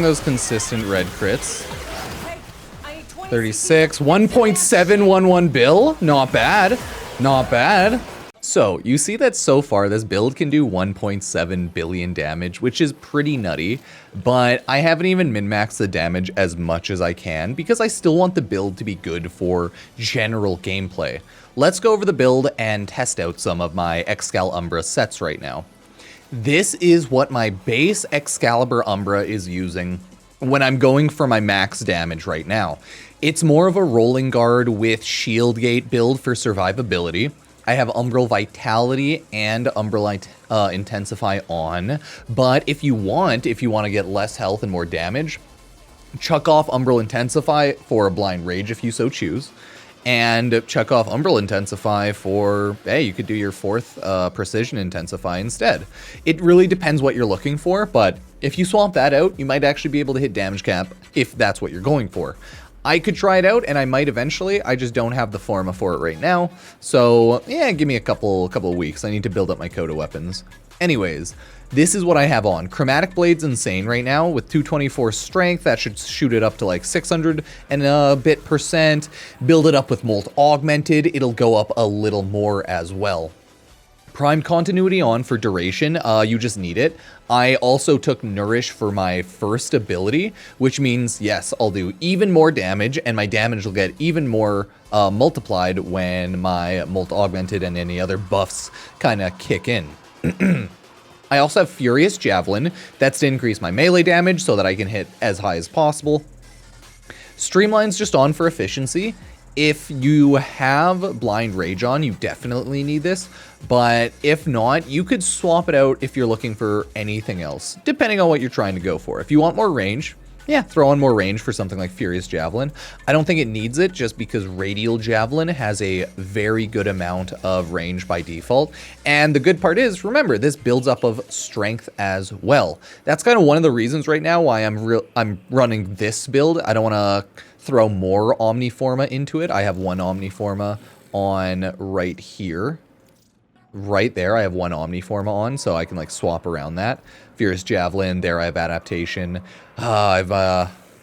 those consistent red crits. 36, 1.711 bill, not bad, not bad. So, you see that so far this build can do 1.7 billion damage, which is pretty nutty, but I haven't even min-maxed the damage as much as I can because I still want the build to be good for general gameplay. Let's go over the build and test out some of my Excalibur sets right now. This is what my base Excalibur Umbra is using when I'm going for my max damage right now. It's more of a rolling guard with shield gate build for survivability. I have Umbral Vitality and Umbral Intensify on, but if you want to get less health and more damage, chuck off Umbral Intensify for a Blind Rage if you so choose, and chuck off Umbral Intensify for, hey, you could do your 4th Precision Intensify instead. It really depends what you're looking for, but if you swap that out, you might actually be able to hit damage cap if that's what you're going for. I could try it out, and I might eventually. I just don't have the Forma for it right now. So, yeah, give me a couple of weeks. I need to build up my Coda weapons. Anyways, this is what I have on. Chromatic Blade's insane right now with 224 strength. That should shoot it up to like 600 and a bit percent. Build it up with Molt Augmented. It'll go up a little more as well. Prime Continuity on for duration, you just need it. I also took Nourish for my first ability, which means, yes, I'll do even more damage, and my damage will get even more multiplied when my Molt Augmented and any other buffs kind of kick in. I also have Furious Javelin. That's to increase my melee damage so that I can hit as high as possible. Streamline's just on for efficiency. If you have Blind Rage on, you definitely need this, but if not, you could swap it out if you're looking for anything else, depending on what you're trying to go for. If you want more range, yeah, throw on more range for something like Furious Javelin. I don't think it needs it just because Radial Javelin has a very good amount of range by default. And the good part is, remember, this builds up of strength as well. That's kind of one of the reasons right now why I'm running this build. I don't want to throw more Omniforma into it. I have one Omniforma on right here. Right there, I have one Omniforma on, so I can like swap around that. Furious Javelin, there I have Adaptation. I've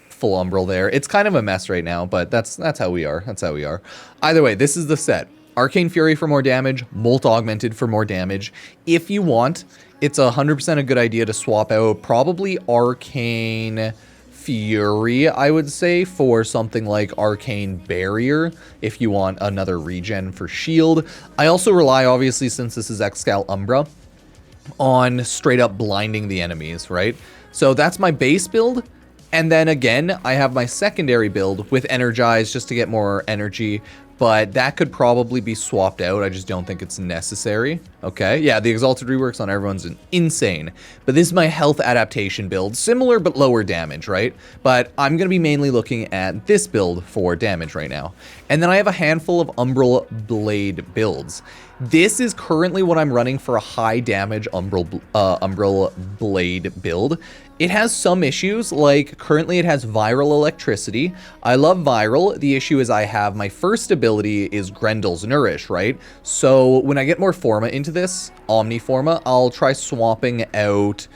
full Umbral there. It's kind of a mess right now, but that's how we are. That's how we are. Either way, this is the set. Arcane Fury for more damage, Molt Augmented for more damage. If you want, it's 100% a good idea to swap out probably Arcane Fury, I would say, for something like Arcane Barrier, if you want another regen for shield. I also rely, obviously, since this is Excalibur, on straight up blinding the enemies, right? So that's my base build, and then again, I have my secondary build with Energize just to get more energy, but that could probably be swapped out. I just don't think it's necessary. Okay, yeah, the Exalted Reworks on everyone's insane. But this is my health adaptation build. Similar but lower damage, right? But I'm going to be mainly looking at this build for damage right now. And then I have a handful of Umbral Blade builds. This is currently what I'm running for a high damage Umbral Blade build. It has some issues, like currently it has Viral Electricity. I love Viral. The issue is I have my first ability is Grendel's Nourish, right? So when I get more Forma into this, Omniforma, I'll try swapping out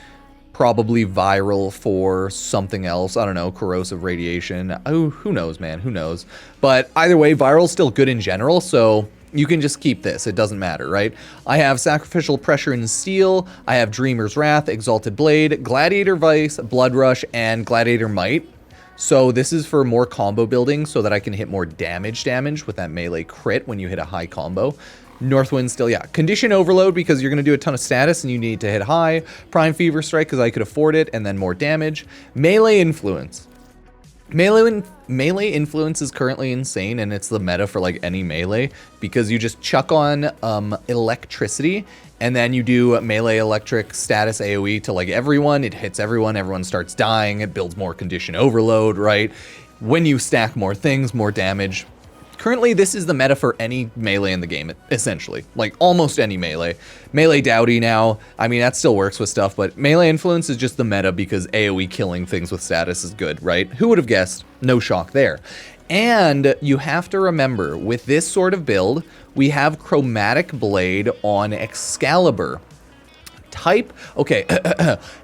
probably Viral for something else. I don't know, Corrosive Radiation. Oh, who knows, man, who knows? But either way, Viral's still good in general, so you can just keep this. It doesn't matter, right? I have Sacrificial Pressure and Steel. I have Dreamer's Wrath, Exalted Blade, Gladiator Vice, Blood Rush, and Gladiator Might. So this is for more combo building so that I can hit more damage with that melee crit when you hit a high combo. Northwind still, yeah. Condition Overload because you're going to do a ton of status and you need to hit high. Prime Fever Strike because I could afford it, and then more damage. Melee Influence. Melee Influence is currently insane, and it's the meta for like any melee because you just chuck on electricity and then you do melee electric status AoE to like everyone. It hits everyone, everyone starts dying, it builds more condition overload, right? When you stack more things, more damage. Currently, this is the meta for any melee in the game, essentially. Like, almost any melee. Melee Dowdy now, I mean, that still works with stuff, but Melee Influence is just the meta because AoE killing things with status is good, right? Who would have guessed? No shock there. And you have to remember, with this sort of build, we have Chromatic Blade on Excalibur. Type, okay,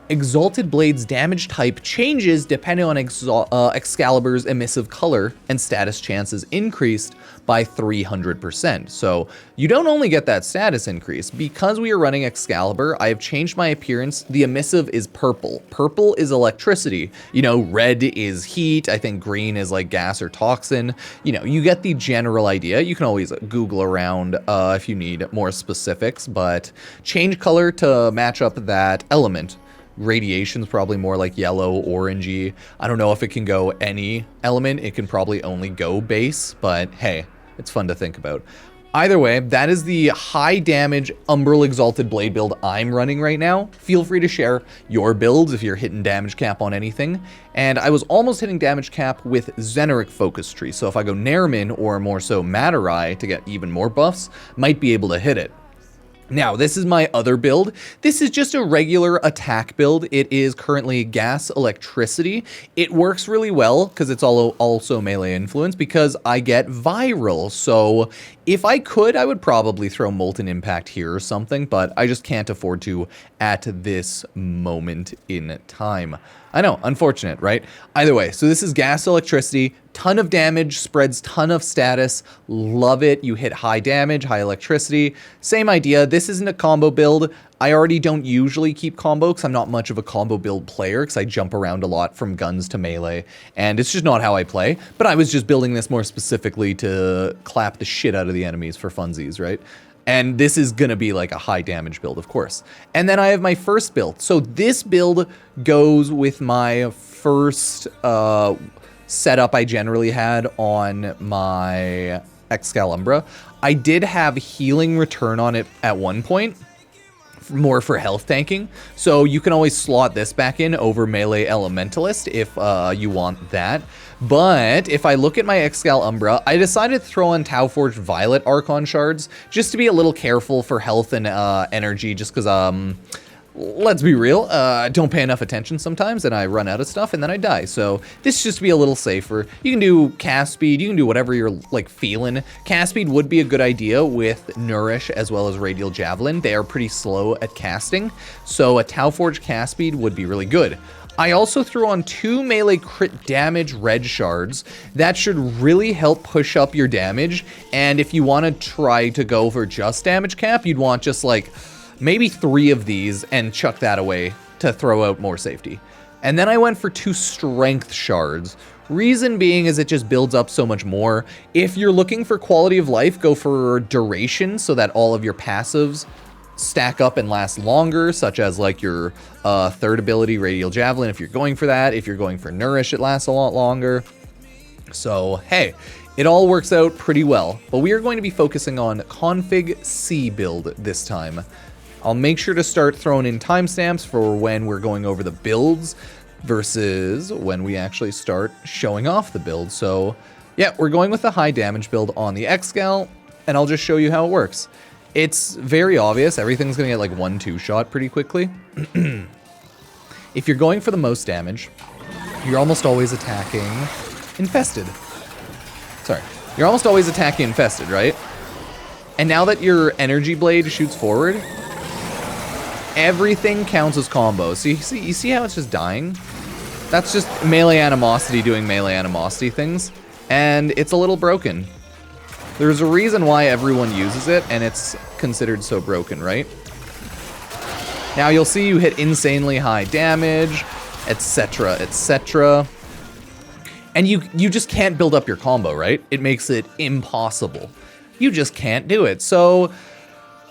Exalted Blade's damage type changes depending on Excalibur's emissive color, and status chances increased by 300%. So you don't only get that status increase. Because we are running Excalibur, I have changed my appearance. The emissive is purple. Purple is electricity. You know, red is heat. I think green is like gas or toxin. You know, you get the general idea. You can always Google around if you need more specifics, but change color to match up that element. Radiation's probably more like yellow, orangey. I don't know if it can go any element. It can probably only go base, but hey, it's fun to think about. Either way, that is the high damage Umbral Exalted Blade build I'm running right now. Feel free to share your builds if you're hitting damage cap on anything. And I was almost hitting damage cap with Zeneric Focus Tree, so if I go Nairman or more so Matarai to get even more buffs, might be able to hit it. Now, this is my other build. This is just a regular attack build. It is currently gas electricity. It works really well because it's also melee influence because I get viral. So if I could, I would probably throw Molten Impact here or something, but I just can't afford to at this moment in time. I know, unfortunate, right? Either way, so this is gas electricity, ton of damage, spreads ton of status, love it. You hit high damage, high electricity, same idea. This isn't a combo build. I already don't usually keep combo because I'm not much of a combo build player because I jump around a lot from guns to melee, and it's just not how I play. But I was just building this more specifically to clap the shit out of the enemies for funsies, right? And this is going to be like a high damage build, of course. And then I have my first build. So this build goes with my first setup I generally had on my Excalibur. I did have healing return on it at one point, more for health tanking. So you can always slot this back in over Melee Elementalist if you want that. But if I look at my Excalibur, I decided to throw on Tauforged Violet Archon Shards just to be a little careful for health and energy, just because, let's be real, I don't pay enough attention sometimes and I run out of stuff and then I die. So this just to be a little safer. You can do cast speed, you can do whatever you're like feeling. Cast speed would be a good idea with Nourish as well as Radial Javelin. They are pretty slow at casting, so a Tauforged cast speed would be really good. I also threw on 2 melee crit damage red shards. That should really help push up your damage. And if you want to try to go for just damage cap, you'd want just like maybe 3 of these and chuck that away to throw out more safety. And then I went for 2 strength shards. Reason being is it just builds up so much more. If you're looking for quality of life, go for duration so that all of your passives stack up and last longer, such as like your third ability, Radial Javelin, if you're going for that. If you're going for Nourish, it lasts a lot longer. So, hey, it all works out pretty well. But we are going to be focusing on Config C build this time. I'll make sure to start throwing in timestamps for when we're going over the builds versus when we actually start showing off the build. So, yeah, we're going with the high damage build on the Excal, and I'll just show you how it works. It's very obvious. Everything's going to get like 1-2 shot pretty quickly. If you're going for the most damage, you're almost always attacking Infested. Sorry. You're almost always attacking Infested, right? And now that your Energy Blade shoots forward, everything counts as combos. So you see how it's just dying? That's just melee animosity doing melee animosity things. And it's a little broken. There's a reason why everyone uses it, and it's considered so broken, right? Now you'll see you hit insanely high damage, etc., etc. And you just can't build up your combo, right? It makes it impossible. You just can't do it. So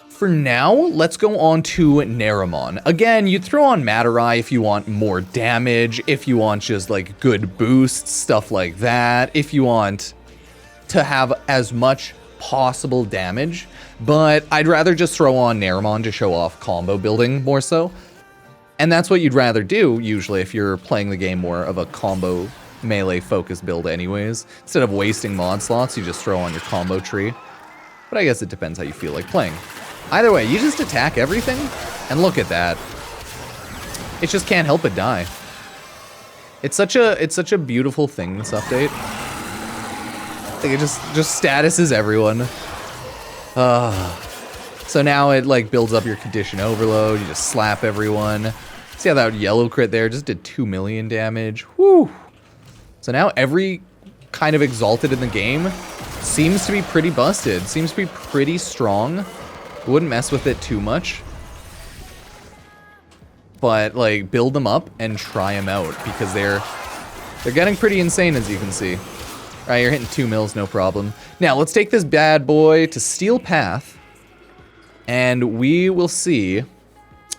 for now, let's go on to Naramon. Again, you throw on Matarai if you want more damage, if you want just like good boosts, stuff like that, if you want to have as much possible damage, but I'd rather just throw on Naramon to show off combo building more so. And that's what you'd rather do usually if you're playing the game more of a combo melee focused build anyways. Instead of wasting mod slots, you just throw on your combo tree. But I guess it depends how you feel like playing. Either way, you just attack everything, and look at that. It just can't help but die. It's such a beautiful thing, this update. Like it just statuses everyone. So now it like builds up your condition overload. You just slap everyone. See how that yellow crit there just did 2 million damage. Whew. So now every kind of Exalted in the game seems to be pretty busted. Seems to be pretty strong. Wouldn't mess with it too much. But, like, build them up and try them out because they're getting pretty insane, as you can see. All right, you're hitting 2 mils, no problem. Now, let's take this bad boy to Steel Path, and we will see...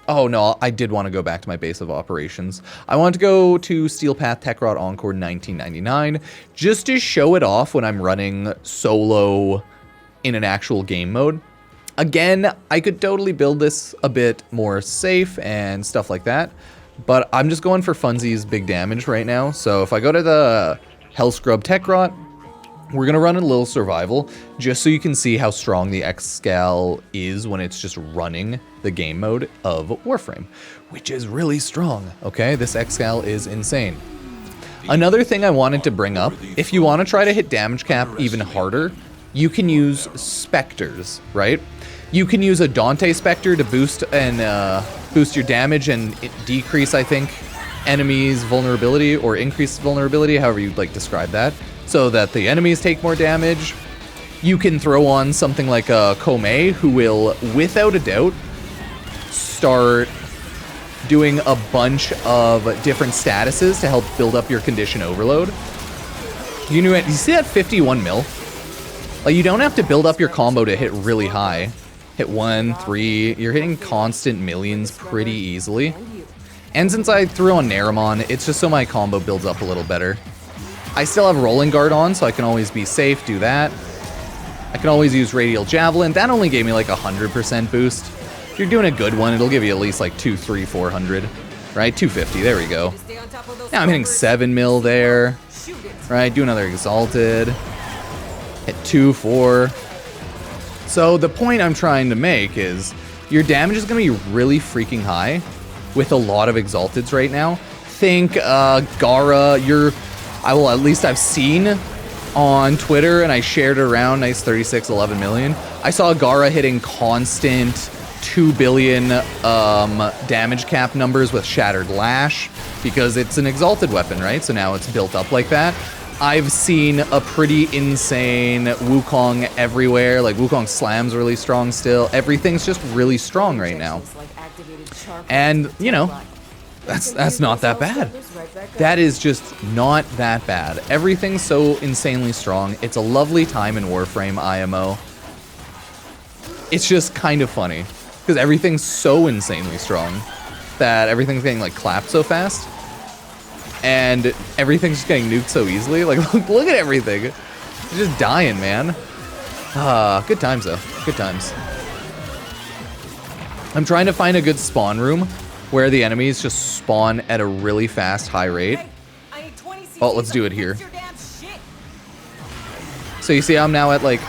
Oh, no, I did want to go back to my base of operations. I want to go to Steel Path Tech Rod Encore 1999, just to show it off when I'm running solo in an actual game mode. Again, I could totally build this a bit more safe and stuff like that, but I'm just going for funsies big damage right now. So if I go to the Hell Scrub Tech Rot, we're going to run a little survival just so you can see how strong the Excal is when it's just running the game mode of Warframe, which is really strong. Okay, this Excal is insane. Another thing I wanted to bring up, if you want to try to hit damage cap even harder, you can use Spectres, right? You can use a Dante Spectre to boost your damage and decrease, I think, enemies' vulnerability or increase vulnerability, however you'd like to describe that, so that the enemies take more damage. You can throw on something like a Kome, who will, without a doubt, start doing a bunch of different statuses to help build up your condition overload. You see that 51 mil? Like, you don't have to build up your combo to hit really high. Hit 1, 3, you're hitting constant millions pretty easily. And since I threw on Naramon, it's just so my combo builds up a little better. I still have Rolling Guard on, so I can always be safe, do that. I can always use Radial Javelin. That only gave me like 100% boost. If you're doing a good one, it'll give you at least like 2, 3, 400. Right, 250, there we go. Now I'm hitting 7 mil there. Right, do another Exalted. Hit 2, 4. So the point I'm trying to make is your damage is going to be really freaking high with a lot of Exalteds right now. Think Gara, at least I've seen on Twitter, and I shared it around, nice 36, 11 million. I saw Gara hitting constant 2 billion damage cap numbers with Shattered Lash because it's an Exalted weapon, right? So now it's built up like that. I've seen a pretty insane Wukong everywhere. Like, Wukong Slam's really strong still. Everything's just really strong right now. And, you know, that's not that bad. That is just not that bad. Everything's so insanely strong. It's a lovely time in Warframe IMO. It's just kind of funny because everything's so insanely strong that everything's getting, like, clapped so fast. And everything's just getting nuked so easily. Like, look at everything. You're just dying, man. Good times, though. Good times. I'm trying to find a good spawn room where the enemies just spawn at a really fast, high rate. Oh, let's do it here. So you see I'm now at, like,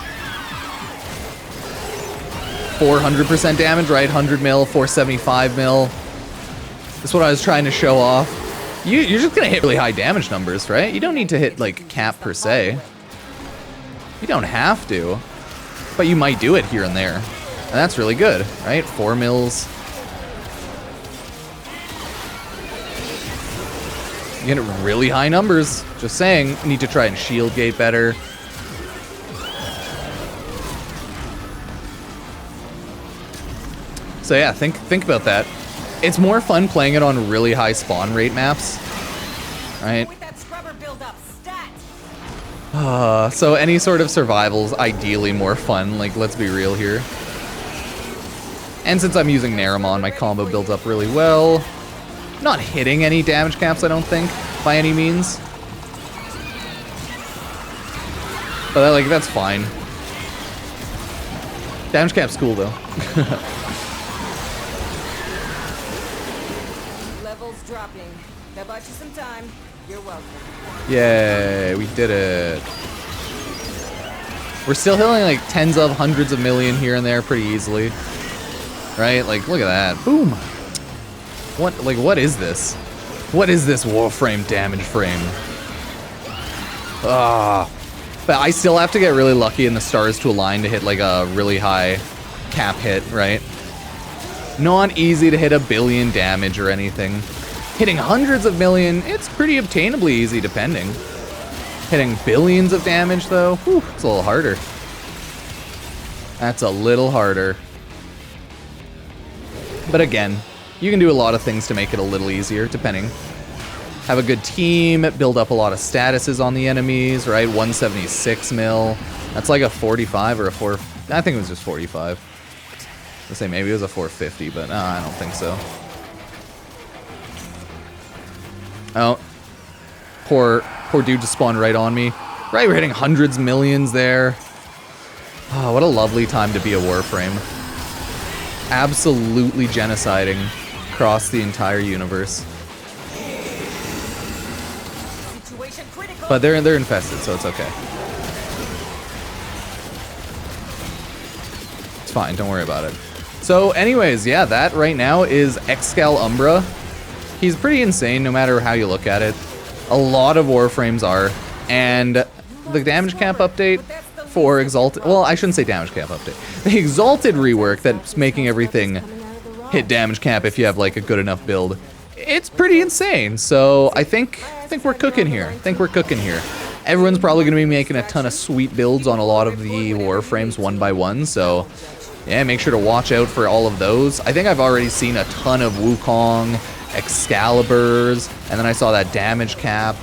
400% damage, right? 100 mil, 475 mil. That's what I was trying to show off. You're just gonna hit really high damage numbers, right? You don't need to hit, like, cap per se. You don't have to. But you might do it here and there. And that's really good, right? 4 mils. You get really high numbers. Just saying, you need to try and shield gate better. So yeah, think about that. It's more fun playing it on really high spawn rate maps, right? So any sort of survival's ideally more fun, like, let's be real here. And since I'm using Naramon, my combo builds up really well. Not hitting any damage caps, I don't think, by any means. But, like, that's fine. Damage cap's cool, though. Dropping. That bought you some time. You're welcome. Yay, we did it. We're still hitting like tens of hundreds of million here and there pretty easily. Right? Like, look at that. Boom. What is this? What is this Warframe damage frame? But I still have to get really lucky in the stars to align to hit like a really high cap hit, right? Not easy to hit 1 billion damage or anything. Hitting hundreds of million, it's pretty obtainably easy depending. Hitting billions of damage though, whew, it's a little harder. That's a little harder. But again, you can do a lot of things to make it a little easier, depending. Have a good team, build up a lot of statuses on the enemies, right? 176 mil. That's like a 45 or a 4... I think it was just 45. Let's say maybe it was a 450, but I don't think so. Oh. Poor dude just spawned right on me. Right, we're hitting hundreds, millions there. Oh, what a lovely time to be a Warframe. Absolutely genociding across the entire universe. But they're infested, so it's okay. It's fine, don't worry about it. So anyways, yeah, that right now is Excalibur. He's pretty insane no matter how you look at it. A lot of Warframes are. And the damage cap update for Exalted... Well, I shouldn't say damage cap update. The Exalted Rework that's making everything hit damage cap if you have like a good enough build. It's pretty insane. So I think we're cooking here. Everyone's probably going to be making a ton of sweet builds on a lot of the Warframes one by one. So yeah, make sure to watch out for all of those. I think I've already seen a ton of Wukong, Excaliburs, and then I saw that damage cap,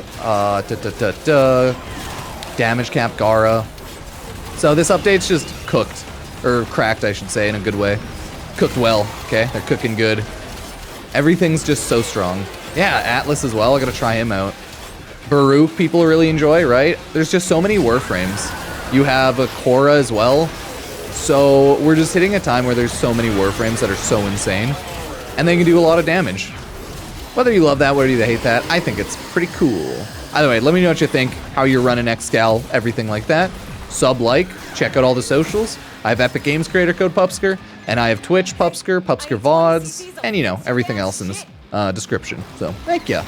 damage cap Gara. So this update's just cooked, or cracked I should say, in a good way. Cooked well, okay? They're cooking good. Everything's just so strong. Yeah, Atlas as well, I gotta try him out. Baruch people really enjoy, right? There's just so many Warframes. You have a Korra as well. So we're just hitting a time where there's so many Warframes that are so insane. And they can do a lot of damage. Whether you love that, whether you hate that, I think it's pretty cool. Either way, let me know what you think, how you're running Excal, everything like that. Sub, like, check out all the socials. I have Epic Games creator code Pupsker, and I have Twitch, Pupsker, Pupsker VODs, and you know, everything else in this description. So, thank ya.